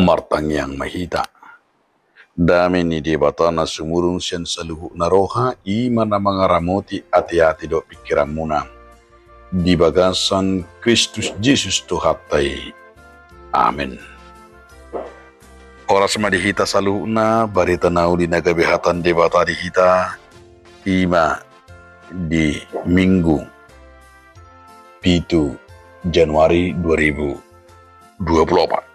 Martang yang mahita. Dami ni debata na sumurung siyan sa luhu na roha ima na mga ramoti ati-ati do pikiran muna. Di bagasan Kristus Jesus Tuhatay. Amen. Oras madihita sa luhu na barita na uli nagabihatan debata dihita ima di Minggu 7 Januari 2024.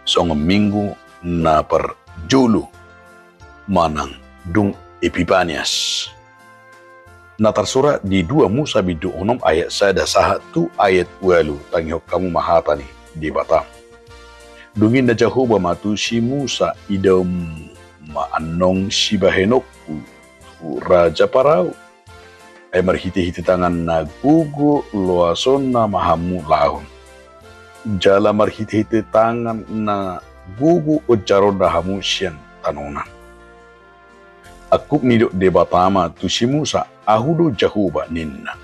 Song Minggu na per Julu manang dung Epipanias. Na tersura di 2 Musa bidu 6 ayat 1 ayat 8 tangyok kamu mahatani di bata. Dungin na Jehovah matu si Musa idam maanong si Bahenokku Raja Parao. Ay marhiti-hiti tangan na gugu loason na mahamu lahon. Jala marhiti-hiti tangan na gugu o jaron rahamu siyan tanunan. Aku nidok debatama tu si Musa ahudo Jehovah ninna.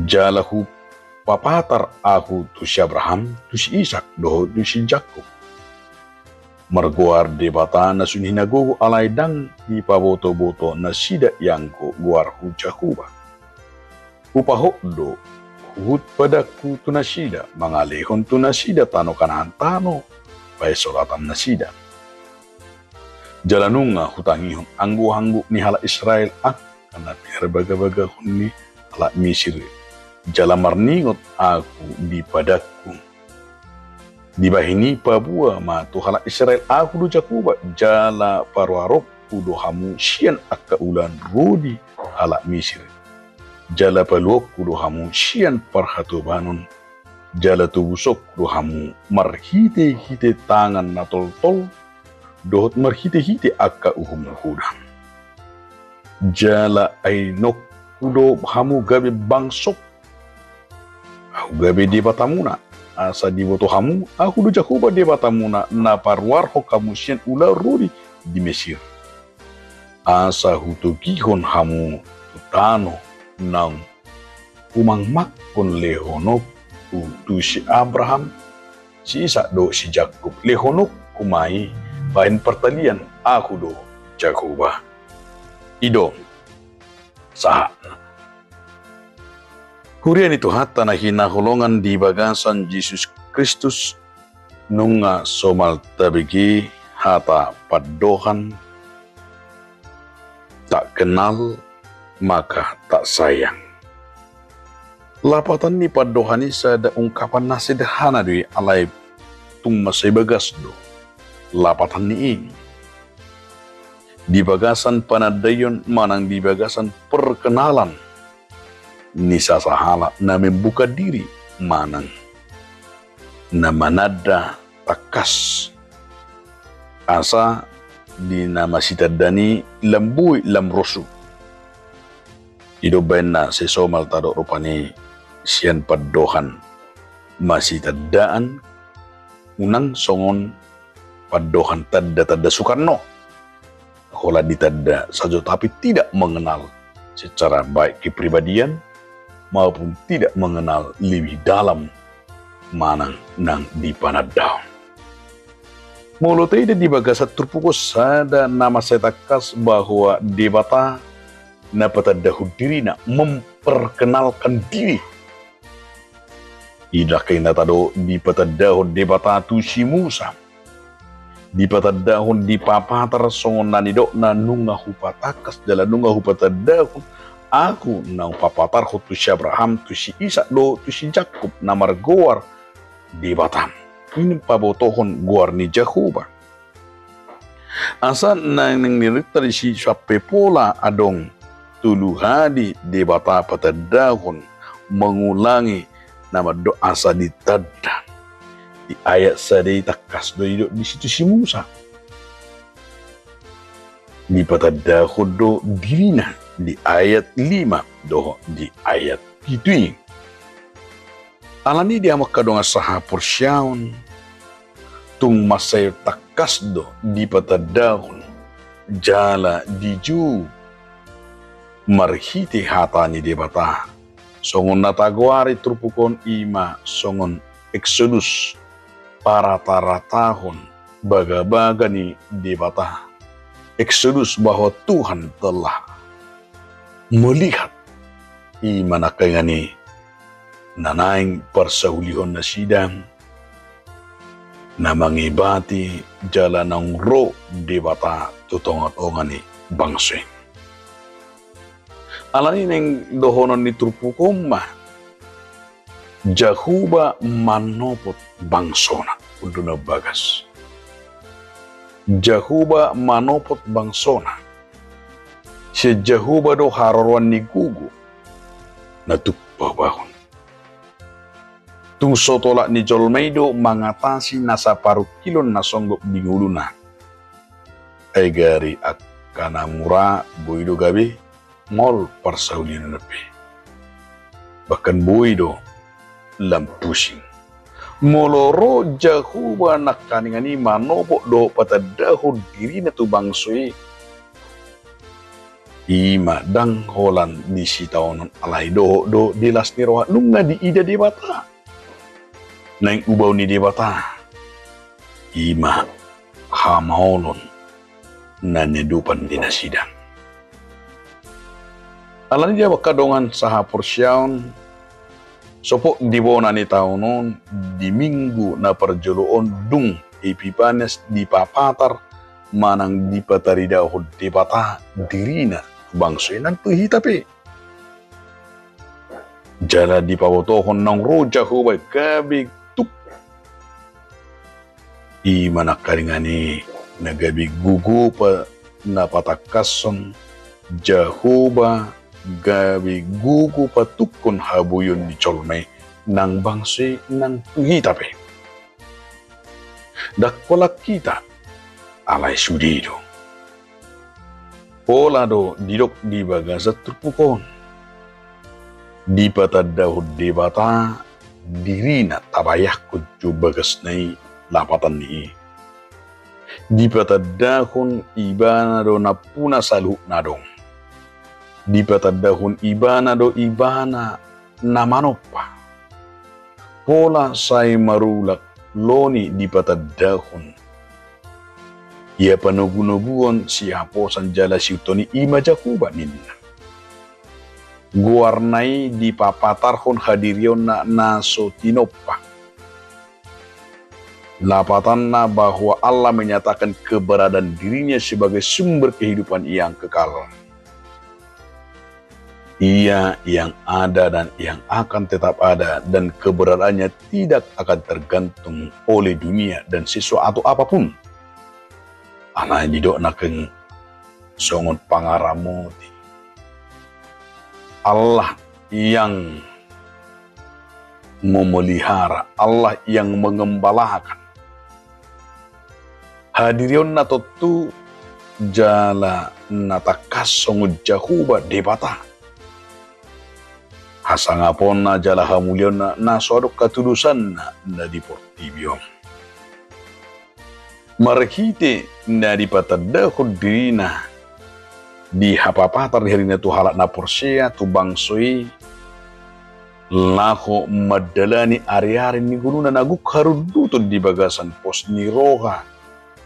Jala hu papatar aku tu si Abraham, tu si Ishak, doho tu si Jacob. Marguar debata na sunhinagugu alay dang di paboto-boto na sida yangko guar hu Jehovah. Upahokdo hut padaku tunasida, mangalihon tunasida tano kanahan tano, pay solatan nasida. Jalanunga hutangihon anggu-anggu ni hala Israel karena pinarbaga-baga ni hala Misir. Jalamarningot aku di padaku. Di bahini pabua ma tu hala Israel aku do Jakuba jala parwarok udo hamu sian akka ulan rudi hala Misir. Jala paluok kudo hamu sian parhatubanon. Jala tubusok kudo hamu marhite-hite tangan na tol-tol. Dohot marhite-hite akka uhum hudam. Jala ay nok kudo hamu gabi bangsok. Aku gabi di batamuna. Asa di boto hamu aku do Jakuba di batamuna na parwar ho kamu sian ula rudi di Mesir. Asa hutugihon hamu tutano nang umangmak kon lehonok tu si Abraham, si Ishak do si Jacob. Lehonok kumai bahin pertalian aku do Jakuba. Ido sahat. Hurian itu hatta na hinahulongan di bagasan Yesus Kristus nunga somal tabigi hata padohan tak kenal maka tak sayang. Lapatan ni padohani sada ungkapan na sederhana di alay tung masay bagas do. Lapatan ni di bagasan panadayon manang di bagasan perkenalan ni sasahala na membuka diri manang na manada takas asa di nama sitadani lambui lamrosu. Ido na si somal tado rupani sian padohan masih tadaan unang songon padohan tada Soekarno. Hola ditada saja tapi tidak mengenal secara baik kepribadian maupun tidak mengenal lebih dalam manang nang di panadaw. Mulut ida di bagasat terpukos sada nama saya takas bahwa debata na patadahu diri na memperkenalkan diri. Ida kay natado di patadahon debata tu si Musa. Di patadahon di papatar songon nanido na nunga hupatakas dala nunga hupatadahon aku nang papatar ho tu si Abraham tu si Ishak do tu si Jacob na margoar debata. Ini pabotohon guar ni Jehovah. Asa nang nirita si sape pola adong tuluhadi debata patadahon mengulangi nama doa asa ditada di ayat sadai takas do hidup di situ si Musa di patadahon do dirina di ayat 5 do di ayat 7. Alani dia makadong asaha porsyaon tung masay takas do di patadahon jala diju marhiti hata ni debata songon natagwari trupukon ima songon Exodus para taratahon baga-baga ni debata Exodus bahwa Tuhan telah melihat imanakay ni nanaing persahulihon na sidang na mangibati jala ng ro debata tutongat-ongan ni bangsoy. Alanin ng dohonon ni Trupukoma, Jahuba manopot bangsona, undo na bagas. Jahuba manopot bangsona. Si Jahuba do hararuan ni Gugu, natukpabahon. Tung sotola ni Jolmeido mangatasi nasa paru kilon na songgok binguluna. Ay gari akanamura buido gabi, mol parsaulian napi. Bahkan buido lampusing. Moloro Jahuba nakaningani manopo do patadahod diri na tu bangsoy. Ima dang holan di sitaon alay do dilas ni roha nung nga di ida di bata. Nang ubaw ni di bata. Ima hamaolon na nedupan di nasidang. Alam niya kadongan sa haporsyaon, sopo di bona ni taonon, di minggu na perjoloon dung Epiphanes di papatar, manang di patarida o di bata dirina bangsoy ng tuhitapi. Jala di pawotohon ng roja hubay kabig tuk. Imanakaringani nagabig gugu pa napatakason Jahuba gabi gugu patukon habuyon ni Cholmay ng bangsi ng tuhitape. Dakwalak kita alay sudido. Pola do didok di bagasat trupukon. Di patadahod di bata dirina tabayak kudyo bagas na'y lapatan ni. Di patadahon ibana do napuna salu na dong. Di patadahon ibana do ibana na manopa. Pola say marulak loni di patadahon. Ia panugunubuon siya po sanjala siuto ni ima Jahuba ninna. Guarnay di papatarhon hadiryon na naso tinopa. Lapatan na bahwa Allah menyatakan keberadaan dirinya sebagai sumber kehidupan yang kekal. Ia yang ada dan yang akan tetap ada, dan keberadaannya tidak akan tergantung oleh dunia dan sesuatu apapun. Ana didok nakeng songon pangaramoti. Allah yang memelihara, Allah yang mengembalakan. Hadirion na totu jala natakas songon Jahuba debata. Hasangapon na jala hamulion na nasodok katulusan na diportibion. Marhite na dipatadahod dirina di hapapatar di harina tu halak na porsya tu bangsoy lako madalani ari-ari ni gununa naguk harudutod di bagasan pos ni roha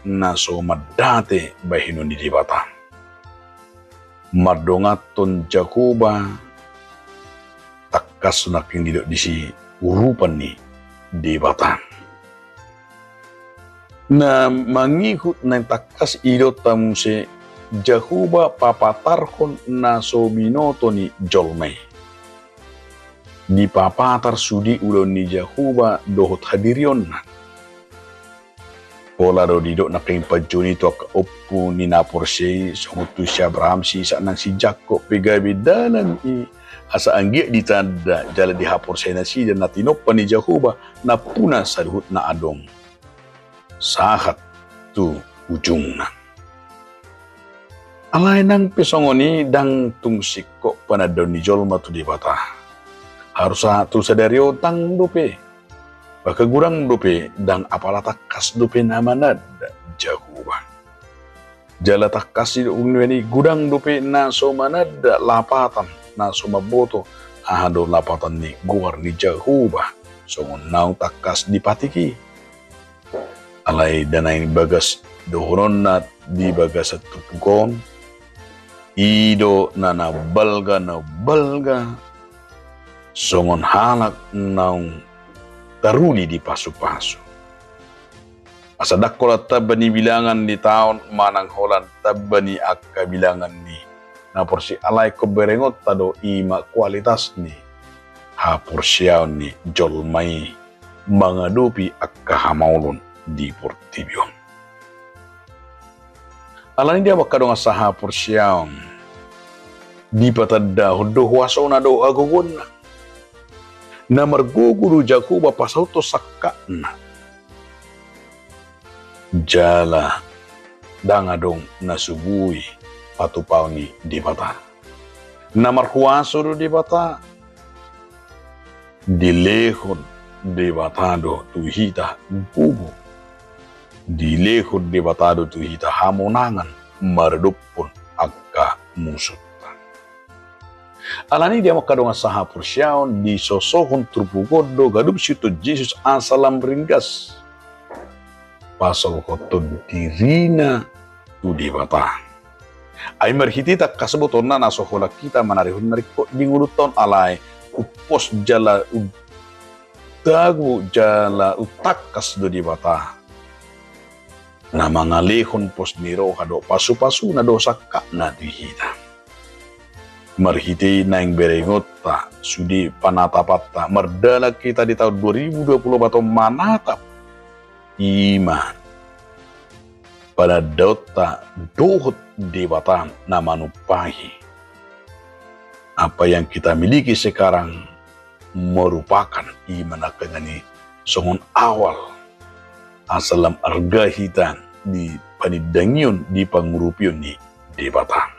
na so madate bahinon di dibata. Madongaton Jahuba takas naking didok di si urupan ni debata. Na mangikut na takas idot tamu si Jahuba papatarhon na so binoto ni Jolmay. Di papatar sudi ulon ni Jahuba dohot hadiryon na. Pola do didok na kayong padyo nito kaupo ni naporsye sa hutu si Abraham si isa nang si Jacob pegabi dalan asa anggi ditanda jala di haporsye na siya na tinopan ni Jahuba na puna sa duhut na adong. Sahat tu ujung na. Alay nang pisongoni dang tungsiko panadon ni Jolma tu dibata. Harusa tu sadaryo tang dupe. Baka gurang dupe dang apalata kas dupe namanad Jahuba. Jala takas unweni gudang dupe na so manad lapatan na so maboto ahado lapatan ni guar ni Jahuba. So naw takas dipatiki. alay danay bagas dohonon na di bagas at tupukon, ido na nabalga songon halak naung taruli di pasu-pasu. Asadak ko tabani bilangan di tahun manang holan tabani akka bilangan ni na porsi alay ko berengot tado ima kualitas ni ha porsiyaw ni jolmay mga dupi akka hamaulon di portibyon. Alani dia makadong asaha porsiyaw di patada hudo huwaso na do agugun na marguguru jakuba pasauto sakka na jala dangadong nasubui patupaw ni di bata na marhuwaso do di bata dilehon di batado tuhita bubu dilehon di batado tuhita hamonangan mardupon akka musut. Alani dia makadong asaha persyaon di sosohon trupugodo gadup situ Jesus asalam ringgas pasal koto dirina tu di bata ay marhitita kasebuton na nasohola kita manarihun nariko dinguluton alay upos jala dagu jala utakas do di bata na mga lehon pos niro kado pasu-pasu na dosa ka na dihita. Marhiti na yung berengot ta, sudi panatapat ta, mardalag kita di tahun 2020 bato manatap, iman, panadaot ta, dohot di bata na manupahi. Apa yang kita miliki sekarang merupakan iman akan ni songon awal, asalam argahitan di panidangyon di pangurupyon ni di bata.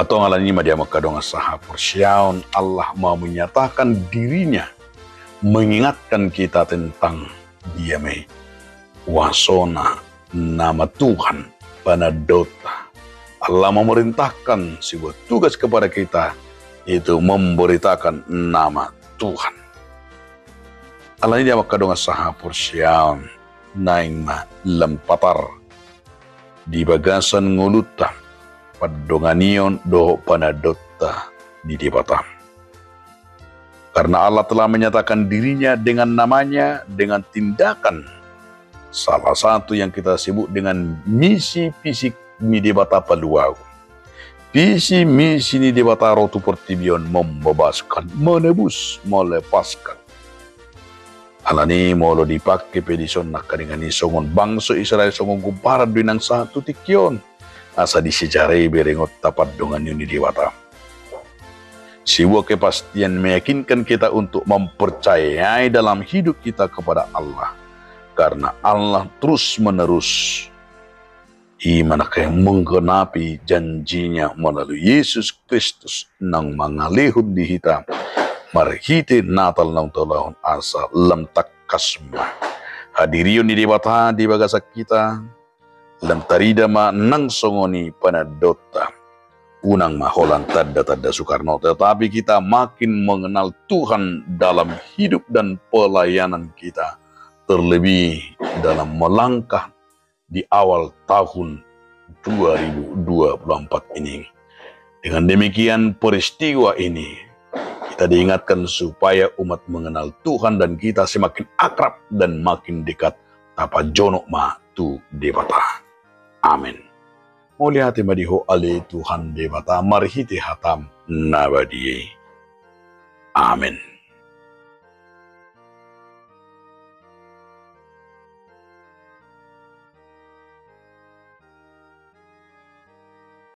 Atau ngalan ini dia makadong asaha persyaon Allah mau menyatakan dirinya mengingatkan kita tentang dia may wasona nama Tuhan panadota. Allah memerintahkan sebuah tugas kepada kita yaitu memberitakan nama Tuhan. Allah ini dia makadong asaha persyaon naing ma lempatar di bagasan ngulutan padonganion do panadota di debata. Karena Allah telah menyatakan dirinya dengan namanya, dengan tindakan. Salah satu yang kita sebut dengan misi fisik mi debata paluau. Visi misi ni debata rotu pertibion membebaskan, menebus, melepaskan. Alani molo dipakai pedison nak dengan songon bangsa Israel songon kumparan dengan satu tikyon. Asa disejarai berengot tapat dengan yuni diwata. Sebuah kepastian meyakinkan kita untuk mempercayai dalam hidup kita kepada Allah. Karena Allah terus menerus iman yang menggenapi janjinya melalui Yesus Kristus nang mangalehud di hitam. Marhiti natal nang tolahon asa lam takkasma. Hadirion di dewata di bagasak kita. Lam taridama nang songoni panadota unang maholang tanda-tanda Soekarno, tetapi kita makin mengenal Tuhan dalam hidup dan pelayanan kita, terlebih dalam melangkah di awal tahun 2024 ini. Dengan demikian peristiwa ini kita diingatkan supaya umat mengenal Tuhan dan kita semakin akrab dan makin dekat tapa jono ma tu debata. Amin. Mulia hati madiho ale Tuhan debata marhiti hatam nabadiye. Amin.